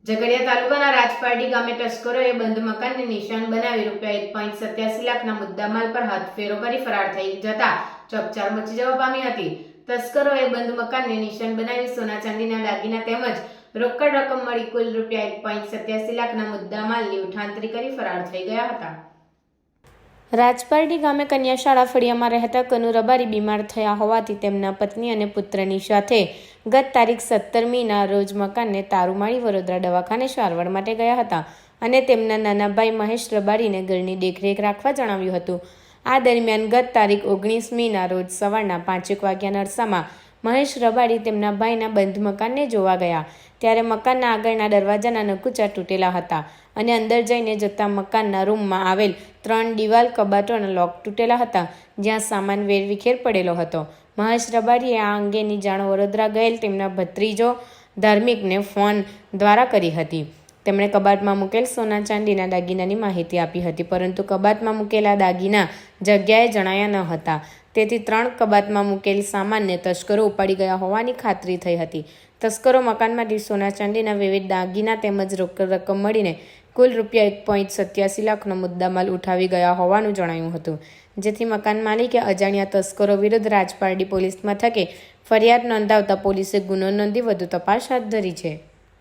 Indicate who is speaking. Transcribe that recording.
Speaker 1: ઝઘડિયા તાલુકાના રાજપારડી ગામે તસ્કરોએ બંધ મકાનને નિશાન બનાવી ₹1.87 લાખના મુદ્દામાલ પર હાથફેરો કરી ફરાર થઈ જતા ચકચાર મચી જવા પામી હતી। તસ્કરોએ બંધ મકાનને નિશાન બનાવી સોના ચાંદીના દાગીના તેમજ રોકડ રકમ મળી કુલ ₹1.87 લાખના મુદ્દામાલની ઉઠાંતરી કરી ફરાર થઈ ગયા હતા। રાજપારડી ગામે કન્યા શાળા ફળિયામાં રહેતા કનુ રબારી બીમાર થયા હોવાથી તેમના પત્ની અને પુત્રની સાથે ગત તારીખ 17મીના રોજ મકાનને તારુમાળી વડોદરા દવાખાને સારવાર માટે ગયા હતા અને તેમના નાના ભાઈ મહેશ રબારીને ઘરની દેખરેખ રાખવા જણાવ્યું હતું। આ દરમિયાન ગત તારીખ 19મીના રોજ સવારના 5 વાગ્યાના અરસામાં મહેશ રબારી તેમના ભાઈના બંધ મકાનને જોવા ગયા ત્યારે મકાનના આગળના દરવાજાના નકુચા તૂટેલા હતા અને અંદર જઈને જોતા મકાનના રૂમમાં આવેલ 3 દિવાલ કબાટોના લોક તૂટેલા હતા જ્યાં સામાન વેરવિખેર પડેલો હતો। મહેશ રબારીએ આ અંગેની જાણ વડોદરા ગયેલ તેમના ભત્રીજો ધાર્મિકને ફોન દ્વારા કરી હતી। તેમણે કબાટમાં મૂકેલ સોના ચાંદીના દાગીનાની માહિતી આપી હતી પરંતુ કબાટમાં મૂકેલા દાગીના જગ્યાએ જણાયા ન હતા તેથી 3 કબાટમાં મૂકેલ સામાનને તસ્કરો ઉપાડી ગયા હોવાની ખાતરી થઈ હતી। તસ્કરો મકાનમાંથી સોના ચાંદીના વિવિધ દાગીના તેમજ રોકડ રકમ મળીને કુલ ₹1.87 લાખનો મુદ્દામાલ ઉઠાવી ગયા હોવાનું જણાયું હતું જેથી મકાન માલિકે અજાણ્યા તસ્કરો વિરુદ્ધ રાજપારડી પોલીસ મથકે ફરિયાદ નોંધાવતા પોલીસે ગુનો નોંધી વધુ તપાસ હાથ ધરી છે।